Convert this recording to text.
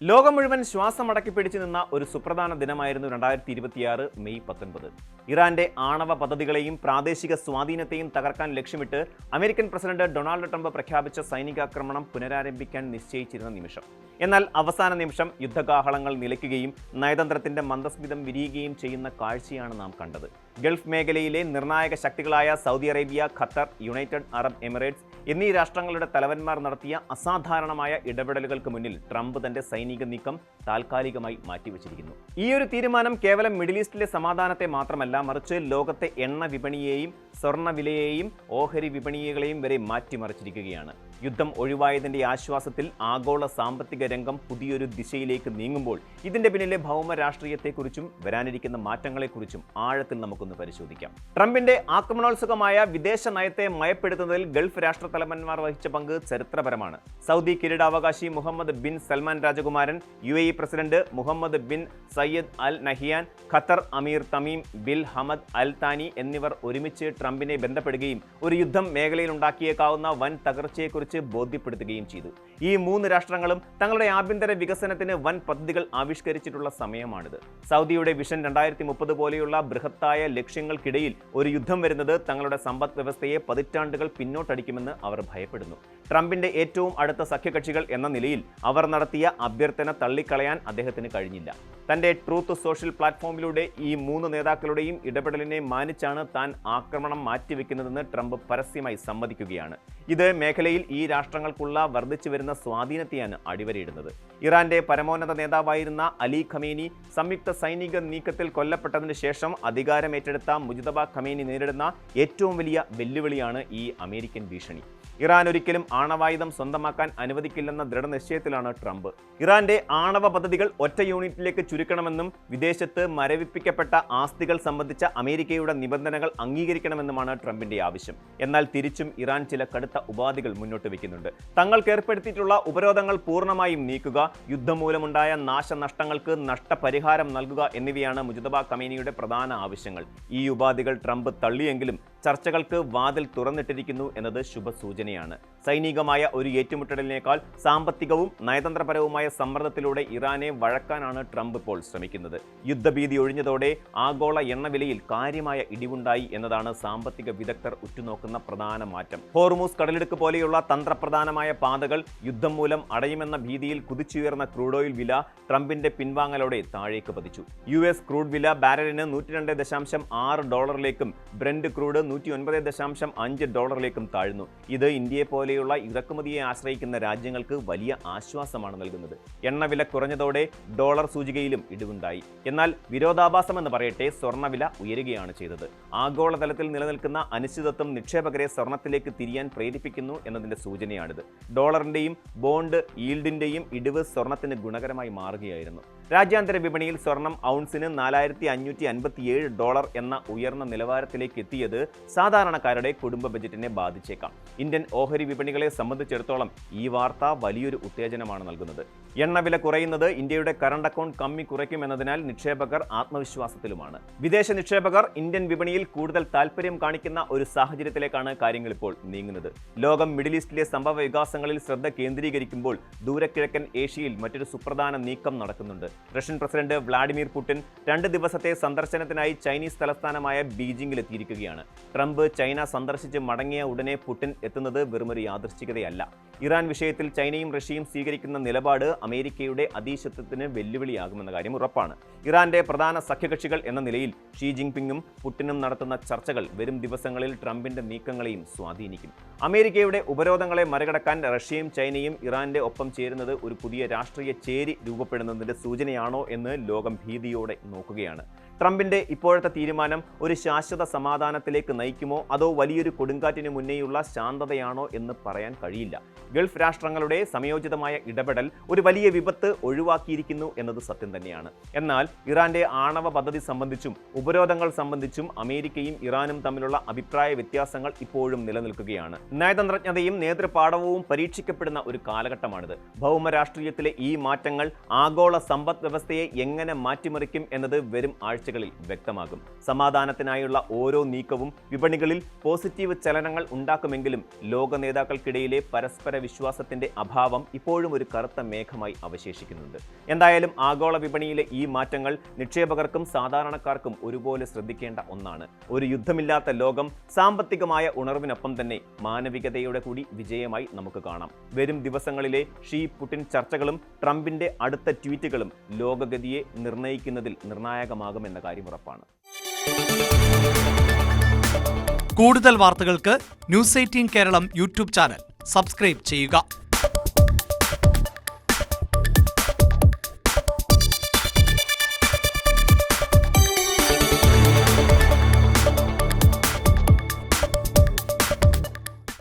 ലോകം മുഴുവൻ ശ്വാസമടക്കി പിടിച്ചു നിന്ന ഒരു സുപ്രധാന ദിനമായിരുന്നു 2026 മെയ് 19. ഇറാന്റെ ആണവ പദ്ധതികളെയും പ്രാദേശിക സ്വാധീനത്തെയും തകർക്കാൻ ലക്ഷ്യമിട്ട് അമേരിക്കൻ പ്രസിഡന്റ് ഡൊണാൾഡ് ട്രംപ് പ്രഖ്യാപിച്ച സൈനികാക്രമണം പുനരാരംഭിക്കാൻ നിശ്ചയിച്ചിരുന്ന നിമിഷം. എന്നാൽ അവസാന നിമിഷം യുദ്ധകാഹളങ്ങൾ നിലയ്ക്കുകയും നയതന്ത്രത്തിന്റെ മന്ദസ്മിതം വിരിയുകയും ചെയ്യുന്ന കാഴ്ചയാണ് നാം കണ്ടത്. ഗൾഫ് മേഖലയിലെ നിർണായക ശക്തികളായ Saudi Arabia, Qatar, United Arab Emirates എന്നീ രാഷ്ട്രങ്ങളുടെ തലവന്മാർ നടത്തിയ അസാധാരണമായ ഇടപെടലുകൾക്ക് മുന്നിൽ ട്രംപ് തന്റെ സൈനിക നീക്കം താൽക്കാലികമായി മാറ്റിവെച്ചിരിക്കുന്നു. ഈ ഒരു തീരുമാനം കേവലം മിഡിൽ ഈസ്റ്റിലെ സമാധാനത്തെ മാത്രമല്ല, മറിച്ച് ലോകത്തെ എണ്ണ വിപണിയെയും സ്വർണ്ണ വിലയെയും ഓഹരി വിപണികളെയും വരെ മാറ്റിമറിച്ചിരിക്കുകയാണ്. യുദ്ധം ഒഴിവായതിന്റെ ആശ്വാസത്തിൽ ആഗോള സാമ്പത്തിക രംഗം പുതിയൊരു ദിശയിലേക്ക് നീങ്ങുമ്പോൾ ഇതിന്റെ പിന്നിലെ ഭൗമ രാഷ്ട്രീയത്തെക്കുറിച്ചും വരാനിരിക്കുന്ന മാറ്റങ്ങളെക്കുറിച്ചും ആഴത്തിൽ നമുക്കൊന്ന് പരിശോധിക്കാം. ട്രംപിന്റെ ആക്രമണോത്സുകമായ വിദേശ നയത്തെ മയപ്പെടുത്തുന്നതിൽ ഗൾഫ് രാഷ്ട്ര തലവന്മാർ വഹിച്ച പങ്ക് ചരിത്രപരമാണ്. സൗദി കിരീടാവകാശി മുഹമ്മദ് ബിൻ സൽമാൻ രാജകുമാരൻ, UAE president Mohammed bin Zayed al Nahyan, Qatar അമീർ Tamim bin Hamad al Thani എന്നിവർ ഒരുമിച്ച് ട്രംപിനെ ബന്ധപ്പെടുകയും ഒരു യുദ്ധം മേഖലയിൽ ഉണ്ടാക്കിയേക്കാവുന്ന വൻ തകർച്ചയെക്കുറിച്ച് ബോധ്യപ്പെടുത്തുകയും ചെയ്തു. ഈ മൂന്ന് രാഷ്ട്രങ്ങളും തങ്ങളുടെ ആഭ്യന്തര വികസനത്തിന് വൻ പദ്ധതികൾ ആവിഷ്കരിച്ചിട്ടുള്ള സമയമാണിത്. സൗദിയുടെ വിഷൻ 2030 പോലെയുള്ള ബൃഹത്തായ ലക്ഷ്യങ്ങൾക്കിടയിൽ ഒരു യുദ്ധം വരുന്നത് തങ്ങളുടെ സമ്പദ് വ്യവസ്ഥയെ പതിറ്റാണ്ടുകൾ പിന്നോട്ടടിക്കുമെന്ന് അവർ ഭയപ്പെടുന്നു. ട്രംപിന്റെ ഏറ്റവും അടുത്ത സഖ്യകക്ഷികൾ എന്ന നിലയിൽ അവർ നടത്തിയ അഭ്യർത്ഥന തള്ളിക്കളയാൻ അദ്ദേഹത്തിന് കഴിഞ്ഞില്ല. തന്റെ ട്രൂത്ത് സോഷ്യൽ പ്ലാറ്റ്ഫോമിലൂടെ ഈ മൂന്ന് നേതാക്കളുടെയും ഇടപെടലിനെ മാനിച്ചാണ് താൻ ആക്രമണം മാറ്റിവെക്കുന്നതെന്ന് ട്രംപ് പരസ്യമായി സമ്മതിക്കുകയാണ്. ഇത് മേഖലയിൽ ഈ രാഷ്ട്രങ്ങൾക്കുള്ള വർദ്ധിച്ചു വരുന്ന സ്വാധീനത്തെയാണ് അടിവരയിടുന്നത്. ഇറാന്റെ പരമോന്നത നേതാവായിരുന്ന അലി ഖമേനി സംയുക്ത സൈനിക നീക്കത്തിൽ കൊല്ലപ്പെട്ടതിന് ശേഷം അധികാരമേറ്റെടുത്ത മുജ്തബ ഖമേനി നേരിടുന്ന ഏറ്റവും വലിയ വെല്ലുവിളിയാണ് ഈ അമേരിക്കൻ ഭീഷണി. ഇറാൻ ഒരിക്കലും ആണവായുധം സ്വന്തമാക്കാൻ അനുവദിക്കില്ലെന്ന ദൃഢനിശ്ചയത്തിലാണ് ട്രംപ്. ഇറാന്റെ ആണവ പദ്ധതികൾ ഒറ്റ യൂണിറ്റിലേക്ക് ചുരുക്കണമെന്നും വിദേശത്ത് മരവിപ്പിക്കപ്പെട്ട ആസ്തികൾ സംബന്ധിച്ച അമേരിക്കയുടെ നിബന്ധനകൾ അംഗീകരിക്കണമെന്നുമാണ് ട്രംപിന്റെ ആവശ്യം. എന്നാൽ തിരിച്ചും ഇറാൻ ചില കടുത്ത ഉപാധികൾ മുന്നോട്ട് വയ്ക്കുന്നുണ്ട്. തങ്ങൾക്ക് ഏർപ്പെടുത്തിയിട്ടുള്ള ഉപരോധങ്ങൾ പൂർണ്ണമായും നീക്കുക, യുദ്ധം മൂലമുണ്ടായ നാശനഷ്ടങ്ങൾക്ക് നഷ്ടപരിഹാരം നൽകുക എന്നിവയാണ് മുജ്തബ ഖമേനിയുടെ പ്രധാന ആവശ്യങ്ങൾ. ഈ ഉപാധികൾ ട്രംപ് തള്ളിയെങ്കിലും ചർച്ചകൾക്ക് വാതിൽ തുറന്നിട്ടിരിക്കുന്നു എന്നത് ശുഭസൂചനയാണ്. സൈനികമായ ഒരു ഏറ്റുമുട്ടലിനേക്കാൾ സാമ്പത്തികവും നയതന്ത്രപരവുമായ സമ്മർദ്ദത്തിലൂടെ ഇറാനെ വഴക്കാനാണ് ട്രംപ് ഇപ്പോൾ ശ്രമിക്കുന്നത്. യുദ്ധഭീതി ഒഴിഞ്ഞതോടെ ആഗോള എണ്ണവിലയിൽ കാര്യമായ ഇടിവുണ്ടായി എന്നതാണ് സാമ്പത്തിക വിദഗ്ധർ ഉറ്റുനോക്കുന്ന പ്രധാന മാറ്റം. ഹോർമൂസ് കടലിടുക്ക് പോലെയുള്ള തന്ത്രപ്രധാനമായ പാതകൾ യുദ്ധം മൂലം അടയുമെന്ന ഭീതിയിൽ കുതിച്ചുയർന്ന ക്രൂഡ് ഓയിൽ വില ട്രംപിന്റെ പിൻവാങ്ങലോടെ താഴേക്ക് പതിച്ചു. US ക്രൂഡ് വില ബാരലിന് $102.6 ബ്രെന്റ് ക്രൂഡ് $109.5 താഴ്ന്നു. ഇത് ഇന്ത്യയെ പോലെയുള്ള ഇറക്കുമതിയെ ആശ്രയിക്കുന്ന രാജ്യങ്ങൾക്ക് വലിയ ആശ്വാസമാണ് നൽകുന്നത്. എണ്ണവില കുറഞ്ഞതോടെ ഡോളർ സൂചികയിലും ഇടിവുണ്ടായി. എന്നാൽ വിരോധാഭാസമെന്ന് പറയട്ടെ, സ്വർണ്ണവില ഉയരുകയാണ് ചെയ്തത്. ആഗോളതലത്തിൽ നിലനിൽക്കുന്ന അനിശ്ചിതത്വം നിക്ഷേപകരെ സ്വർണ്ണത്തിലേക്ക് തിരിയാൻ പ്രേരിപ്പിക്കുന്നു എന്നതിന്റെ സൂചനയാണിത്. ഡോളറിന്റെയും ബോണ്ട് ഈൽഡിന്റെയും ഇടിവ് സ്വർണ്ണത്തിന് ഗുണകരമായി മാറുകയായിരുന്നു. രാജ്യാന്തര വിപണിയിൽ സ്വർണം ഔൺസിന് $4,557 എന്ന ഉയർന്ന നിലവാരത്തിലേക്ക് എത്തിയത് സാധാരണക്കാരുടെ കുടുംബ ബജറ്റിനെ ബാധിച്ചേക്കാം. ഇന്ത്യൻ ഓഹരി വിപണികളെ സംബന്ധിച്ചിടത്തോളം ഈ വാർത്ത വലിയൊരു ഉത്തേജനമാണ് നൽകുന്നത്. എണ്ണവില കുറയുന്നത് ഇന്ത്യയുടെ കറണ്ട് അക്കൗണ്ട് കമ്മി കുറയ്ക്കുമെന്നതിനാൽ നിക്ഷേപകർ ആത്മവിശ്വാസത്തിലുമാണ്. വിദേശ നിക്ഷേപകർ ഇന്ത്യൻ വിപണിയിൽ കൂടുതൽ താൽപര്യം കാണിക്കുന്ന ഒരു സാഹചര്യത്തിലേക്കാണ് കാര്യങ്ങൾ ഇപ്പോൾ നീങ്ങുന്നത്. ലോകം മിഡിൽ ഈസ്റ്റിലെ സംഭവ വികാസങ്ങളിൽ ശ്രദ്ധ കേന്ദ്രീകരിക്കുമ്പോൾ ദൂരക്കിഴക്കൻ ഏഷ്യയിൽ മറ്റൊരു സുപ്രധാന നീക്കം നടക്കുന്നുണ്ട്. റഷ്യൻ പ്രസിഡന്റ് വ്ളാഡിമിർ പുടിൻ 2 ദിവസത്തെ സന്ദർശനത്തിനായി ചൈനീസ് തലസ്ഥാനമായ ബീജിംഗിലെത്തിയിരിക്കുകയാണ്. ട്രംപ് ചൈന സന്ദർശിച്ച് മടങ്ങിയ ഉടനെ പുടിൻ എത്തുന്നത് വെറുമൊരു യാദൃശ്ചികതയല്ല. ഇറാൻ വിഷയത്തിൽ ചൈനയും റഷ്യയും സ്വീകരിക്കുന്ന നിലപാട് അമേരിക്കയുടെ അതീശത്വത്തിന് വെല്ലുവിളിയാകുമെന്ന കാര്യം ഉറപ്പാണ്. ഇറാന്റെ പ്രധാന സഖ്യകക്ഷികൾ എന്ന നിലയിൽ ഷീ ജിൻപിങ്ങും പുടിനും നടത്തുന്ന ചർച്ചകൾ വരും ദിവസങ്ങളിൽ ട്രംപിന്റെ നീക്കങ്ങളെയും സ്വാധീനിക്കും. അമേരിക്കയുടെ ഉപരോധങ്ങളെ മറികടക്കാൻ റഷ്യയും ചൈനയും ഇറാന്റെ ഒപ്പം ചേരുന്നത് ഒരു പുതിയ രാഷ്ട്രീയ ചേരി രൂപപ്പെടുന്നതിന്റെ സൂചനയാണോ എന്ന് ലോകം ഭീതിയോടെ നോക്കുകയാണ്. ട്രംപിന്റെ ഇപ്പോഴത്തെ തീരുമാനം ഒരു ശാശ്വത സമാധാനത്തിലേക്ക് നയിക്കുമോ അതോ വലിയൊരു കൊടുങ്കാറ്റിന് മുന്നേയുള്ള ശാന്തതയാണോ എന്ന് പറയാൻ കഴിയില്ല. ഗൾഫ് രാഷ്ട്രങ്ങളുടെ സമയോചിതമായ ഇടപെടൽ ഒരു വലിയ വിപത്ത് ഒഴിവാക്കിയിരിക്കുന്നു എന്നത് സത്യം തന്നെയാണ്. എന്നാൽ ഇറാന്റെ ആണവ പദ്ധതി സംബന്ധിച്ചും ഉപരോധങ്ങൾ സംബന്ധിച്ചും അമേരിക്കയും ഇറാനും തമ്മിലുള്ള അഭിപ്രായ വ്യത്യാസങ്ങൾ ഇപ്പോഴും നിലനിൽക്കുകയാണ്. നയതന്ത്രജ്ഞതയും നേതൃപാടവവും പരീക്ഷിക്കപ്പെടുന്ന ഒരു കാലഘട്ടമാണിത്. ഭൗമ രാഷ്ട്രീയത്തിലെ ഈ മാറ്റങ്ങൾ ആഗോള സമ്പദ് വ്യവസ്ഥയെ എങ്ങനെ മാറ്റിമറിക്കും എന്നത് വരും ആഴ്ച ചർച്ചകളിൽ വ്യക്തമാകും. സമാധാനത്തിനായുള്ള ഓരോ നീക്കവും വിപണികളിൽ പോസിറ്റീവ് ചലനങ്ങൾ ഉണ്ടാക്കുമെങ്കിലും ലോക നേതാക്കൾക്കിടയിലെ പരസ്പര വിശ്വാസത്തിന്റെ അഭാവം ഇപ്പോഴും ഒരു കറുത്ത മേഘമായി അവശേഷിക്കുന്നുണ്ട്. എന്തായാലും ആഗോള വിപണിയിലെ ഈ മാറ്റങ്ങൾ നിക്ഷേപകർക്കും സാധാരണക്കാർക്കും ഒരുപോലെ ശ്രദ്ധിക്കേണ്ട ഒന്നാണ്. ഒരു യുദ്ധമില്ലാത്ത ലോകം സാമ്പത്തികമായ ഉണർവിനൊപ്പം തന്നെ മാനവികതയുടെ കൂടി വിജയമായി നമുക്ക് കാണാം. വരും ദിവസങ്ങളിലെ ഷീ പുടിൻ ചർച്ചകളും ട്രംപിന്റെ അടുത്ത ട്വീറ്റുകളും ലോകഗതിയെ നിർണ്ണയിക്കുന്നതിൽ നിർണായകമാകുമെന്ന കാര്യം ഉറപ്പാണ്. കൂടുതൽ വാർത്തകൾക്ക് news 18 Keralam YouTube channel subscribe ചെയ്യുക.